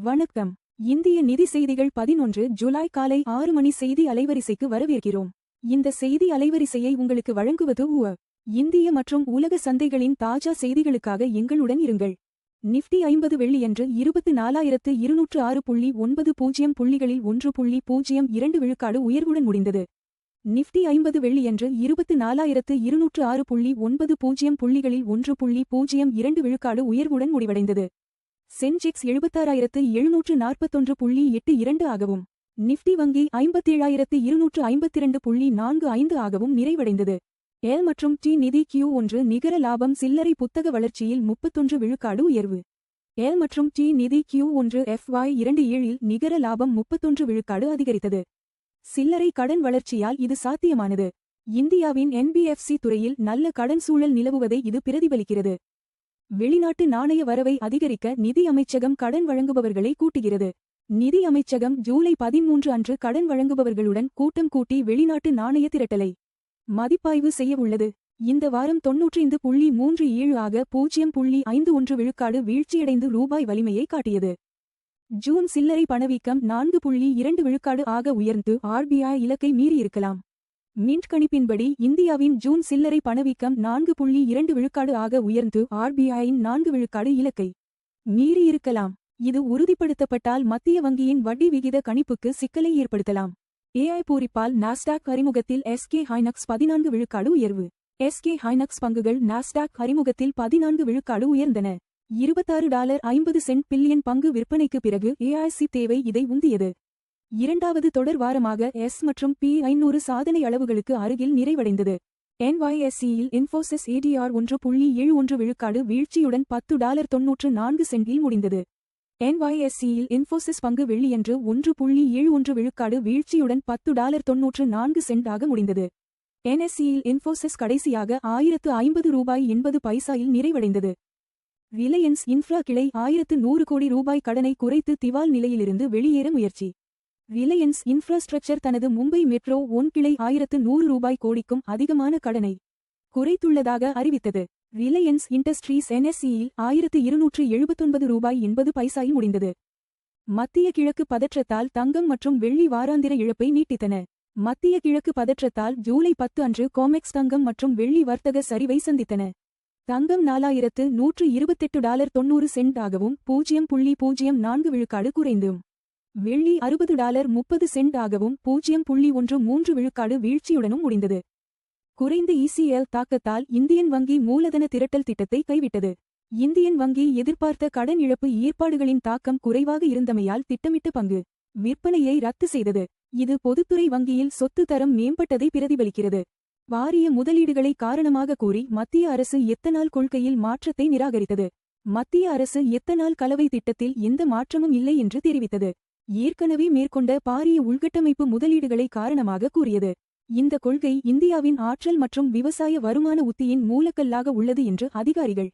வணக்கம். இந்திய நிதி செய்திகள் 11 ஜூலை காலை 6 மணி செய்தி அலைவரிசைக்கு வரவேற்கிறோம். இந்த செய்தி அலைவரிசையை உங்களுக்கு வழங்குவது இந்திய மற்றும் உலக சந்தைகளின் தாஜா செய்திகளுக்காக எங்களுடன் இருங்கள். நிஃப்டி 50 வெள்ளியன்று 24,206.90 புள்ளிகளில் 1.02 விழுக்காடு உயர்வுடன் முடிந்தது. நிஃப்டி 50 வெள்ளியன்று 24,206.90 புள்ளிகளில் 1.02 விழுக்காடு உயர்வுடன் முடிவடைந்தது. சென்செக்ஸ் 76,741.82 ஆகவும் நிஃப்டி வங்கி 57,252.45 ஆகவும் நிறைவடைந்தது. எல் மற்றும் டி நிதி Q1 நிகர லாபம் சில்லறை புத்தக வளர்ச்சியில் 31 விழுக்காடு உயர்வு. எல் மற்றும் டி நிதி Q1 FY27 நிகர லாபம் 31 விழுக்காடு அதிகரித்தது. சில்லறை கடன் வளர்ச்சியால் இது சாத்தியமானது. இந்தியாவின் NBFC துறையில் நல்ல கடன் சூழல் நிலவுவதை இது பிரதிபலிக்கிறது. வெளிநாட்டு நாணய வரவை அதிகரிக்க நிதி அமைச்சகம் கடன் வழங்குபவர்களை கூட்டுகிறது. நிதி அமைச்சகம் ஜூலை 13 அன்று கடன் வழங்குபவர்களுடன் கூட்டம் கூட்டி வெளிநாட்டு நாணய திரட்டலை மதிப்பாய்வு செய்யவுள்ளது. இந்த வாரம் 95.37 ஆக 0.51 விழுக்காடு வீழ்ச்சியடைந்து ரூபாய் வலிமையை காட்டியது. ஜூன் சில்லறை பணவீக்கம் 4.2 விழுக்காடு ஆக உயர்ந்து RBI இலக்கை மீறியிருக்கலாம். மின்ட் கணிப்பின்படி இந்தியாவின் ஜூன் சில்லறை பணவீக்கம் 4.2 விழுக்காடு ஆக உயர்ந்து RBIயின் 4 விழுக்காடு இலக்கை மீறியிருக்கலாம். இது உறுதிப்படுத்தப்பட்டால் மத்திய வங்கியின் வட்டி விகித கணிப்புக்கு சிக்கலை ஏற்படுத்தலாம். AI பூரிப்பால் நாஸ்டாக் அறிமுகத்தில் SK ஹைனக்ஸ் 14 விழுக்காடு உயர்வு. SK ஹைனக்ஸ் பங்குகள் நாஸ்டாக் அறிமுகத்தில் 14 விழுக்காடு உயர்ந்தன. $26.50 பில்லியன் பங்கு விற்பனைக்கு பிறகு AIC தேவை இதை உந்தியது. இரண்டாவது தொடர் வாரமாக S மற்றும் P500 சாதனை அளவுகளுக்கு அருகில் நிறைவடைந்தது. NYSEயில் இன்ஃபோசிஸ் ADR 1.71 விழுக்காடு வீழ்ச்சியுடன் $10.94 முடிந்தது. NYSEயில் இன்ஃபோசிஸ் பங்கு வெள்ளியன்று 1.71 விழுக்காடு வீழ்ச்சியுடன் $10.94 ஆக முடிந்தது. NSEயில் இன்ஃபோசிஸ் கடைசியாக $1050.80 நிறைவடைந்தது. ரிலையன்ஸ் இன்ஃப்ரா கிளை 1100 கோடி ரூபாய் கடனை குறைத்து திவால் நிலையிலிருந்து வெளியேற முயற்சி. ரிலையன்ஸ் இன்ஃப்ராஸ்ட்ரக்சர் தனது மும்பை மெட்ரோ 1 கிளை 1100 கோடிக்கும் அதிகமான கடனை குறைத்துள்ளதாக அறிவித்தது. ரிலையன்ஸ் இண்டஸ்ட்ரீஸ் NSEயில் $1279.80 முடிந்தது. மத்திய கிழக்கு பதற்றத்தால் தங்கம் மற்றும் வெள்ளி வாராந்திர இழப்பை நீட்டித்தன. மத்திய கிழக்கு பதற்றத்தால் ஜூலை 10 அன்று கோமெக்ஸ் தங்கம் மற்றும் வெள்ளி வர்த்தக சரிவை சந்தித்தன. தங்கம் $4,128.90 ஆகவும் 0.04 விழுக்காடு குறைந்தும் வெள்ளி $60.30 ஆகவும் 0.13 விழுக்காடு வீழ்ச்சியுடனும் முடிந்தது. குறைந்த ECL தாக்கத்தால் இந்தியன் வங்கி மூலதன திரட்டல் திட்டத்தை கைவிட்டது. இந்தியன் வங்கி எதிர்பார்த்த கடன் இழப்பு ஏற்பாடுகளின் தாக்கம் குறைவாக இருந்தமையால் திட்டமிட்ட பங்கு விற்பனையை ரத்து செய்தது. இது பொதுத்துறை வங்கியில் சொத்து தரம் மேம்பட்டதை பிரதிபலிக்கிறது. வாரிய முதலீடுகளை காரணமாக கூறி மத்திய அரசு எத்தனால் கொள்கையில் மாற்றத்தை நிராகரித்தது. மத்திய அரசு எத்தனால் கலவை திட்டத்தில் எந்த மாற்றமும் இல்லை என்று தெரிவித்தது. ஏற்கனவே மேற்கொண்ட பாரிய உள்கட்டமைப்பு முதலீடுகளை காரணமாக கூறியது. இந்த கொள்கை இந்தியாவின் ஆற்றல் மற்றும் விவசாய வருமான உத்தியின் மூலக்கல்லாக உள்ளது என்று அதிகாரிகள்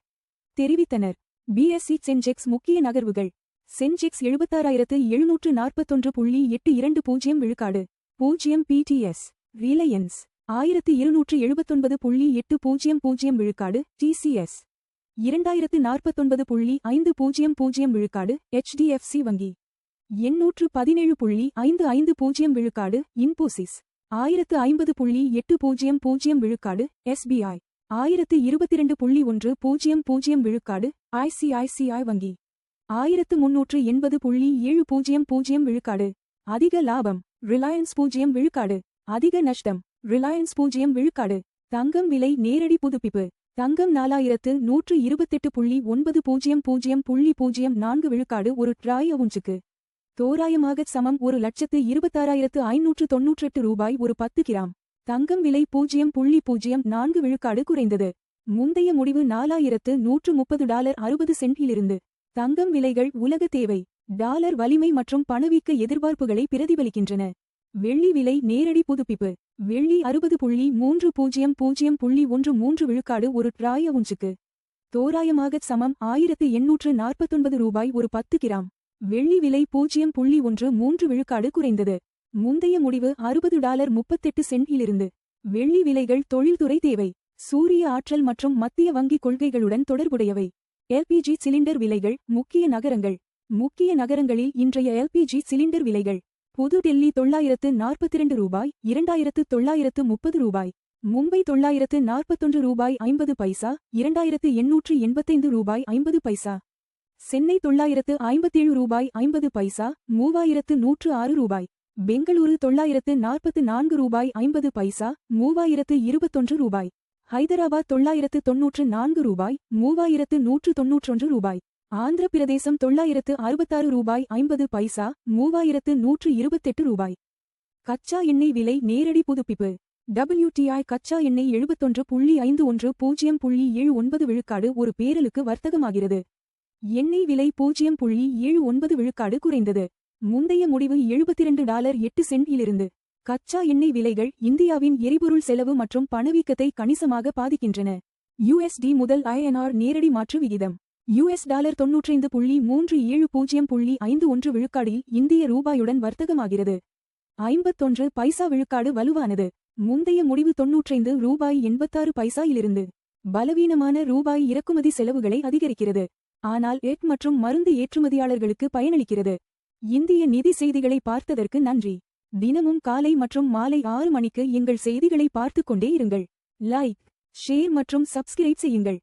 தெரிவித்தனர். BSE சென்செக்ஸ் முக்கிய நகர்வுகள். சென்செக்ஸ் 76,741.820 விழுக்காடு 0 PTS. ரிலையன்ஸ் 1279.800 விழுக்காடு TCS. 2049.500 விழுக்காடு HDFC வங்கி. 817.55 விழுக்காடு இன்போசிஸ். 1050.800 விழுக்காடு SBI. 1022.100 விழுக்காடு ICICI வங்கி. 1380.700 விழுக்காடு. அதிக லாபம் ரிலையன்ஸ் 0 விழுக்காடு. அதிக நஷ்டம் ரிலையன்ஸ் 0 விழுக்காடு. தங்கம் விலை நேரடி புதுப்பிப்பு. தங்கம் 4128.90 விழுக்காடு ஒரு ட்ராய் அவுன்ஸுக்கு தோராயமாக சமம் 1,26,598 ரூபாய் ஒரு 10 கிராம். தங்கம் விலை 0.04 விழுக்காடு குறைந்தது. முந்தைய முடிவு $4,130.60 தங்கம் விலைகள் உலக தேவை டாலர் வலிமை மற்றும் பணவீக்க எதிர்பார்ப்புகளை பிரதிபலிக்கின்றன. வெள்ளி விலை நேரடி புதுப்பிப்பு. வெள்ளி 60.3013 விழுக்காடு ஒரு ட்ராய் அவுன்ஸுக்கு தோராயமாக சமம் 1,849 ரூபாய் ஒரு 10 கிராம். வெள்ளி விலை 0.13 விழுக்காடு குறைந்தது. முந்தைய முடிவு $60.38 வெள்ளி விலைகள் தொழில்துறை தேவை சூரிய ஆற்றல் மற்றும் மத்திய வங்கி கொள்கைகளுடன் தொடர்புடையவை. LPG சிலிண்டர் விலைகள் முக்கிய நகரங்கள் முக்கிய நகரங்களில் இன்றைய எல்பிஜி சிலிண்டர் விலைகள். புது டெல்லி $942, $2930. மும்பை $941 50 பைசா, $2885 50 பைசா. சென்னை $957 50 பைசா, $3106. பெங்களூரு $944 50 பைசா, $3021. ஹைதராபாத் $994 $3191. ஆந்திர பிரதேசம் $966 50 பைசா, $3128. கச்சா எண்ணெய் விலை நேரடி புதுப்பிப்பு. WTI கச்சா எண்ணெய் 71.51.79 விழுக்காடு ஒரு பேரலுக்கு வர்த்தகமாகிறது. எண்ணெய் விலை 0.79 விழுக்காடு குறைந்தது. முந்தைய முடிவு $72.08 இலிருந்து. கச்சா எண்ணெய் விலைகள் இந்தியாவின் எரிபொருள் செலவு மற்றும் பணவீக்கத்தை கணிசமாக பாதிக்கின்றன. USD முதல் INR நேரடி மாற்று விகிதம். $$95.3751 விழுக்காடில் இந்திய ரூபாயுடன் வர்த்தகமாகிறது. 51 பைசா விழுக்காடு வலுவானது. முந்தைய முடிவு $95.86 இலிருந்து. பலவீனமான ரூபாய் இறக்குமதி செலவுகளை அதிகரிக்கிறது. ஆனால் எட் மற்றும் மருந்து ஏற்றுமதியாளர்களுக்கு பயனளிக்கிறது. இந்திய நிதி செய்திகளை பார்த்ததற்கு நன்றி. தினமும் காலை மற்றும் மாலை 6 மணிக்கு எங்கள் செய்திகளை பார்த்துக் கொண்டே இருங்கள். லைக், ஷேர் மற்றும் சப்ஸ்கிரைப் செய்யுங்கள்.